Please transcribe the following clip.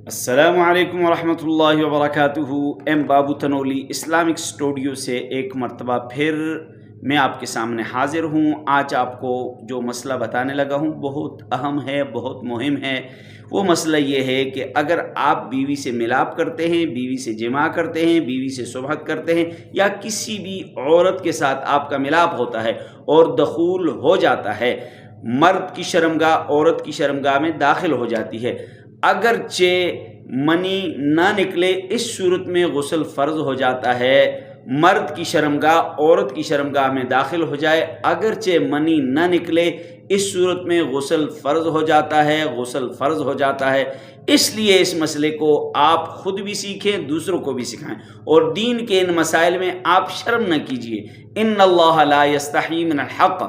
السلام علیکم ورحمۃ اللہ وبرکاتہ۔ ایم بابو تنولی اسلامک اسٹوڈیو سے ایک مرتبہ پھر میں آپ کے سامنے حاضر ہوں۔ آج آپ کو جو مسئلہ بتانے لگا ہوں بہت اہم ہے، بہت مہم ہے۔ وہ مسئلہ یہ ہے کہ اگر آپ بیوی سے ملاپ کرتے ہیں، بیوی سے جماع کرتے ہیں، بیوی سے صحبت کرتے ہیں، یا کسی بھی عورت کے ساتھ آپ کا ملاپ ہوتا ہے اور دخول ہو جاتا ہے، مرد کی شرمگاہ عورت کی شرمگاہ میں داخل ہو جاتی ہے، اگرچہ منی نہ نکلے، اس صورت میں غسل فرض ہو جاتا ہے۔ مرد کی شرمگاہ عورت کی شرمگاہ میں داخل ہو جائے، اگرچہ منی نہ نکلے، اس صورت میں غسل فرض ہو جاتا ہے، غسل فرض ہو جاتا ہے۔ اس لیے اس مسئلے کو آپ خود بھی سیکھیں، دوسروں کو بھی سکھائیں، اور دین کے ان مسائل میں آپ شرم نہ کیجیے۔ ان اللہ لا یستحی من الحق،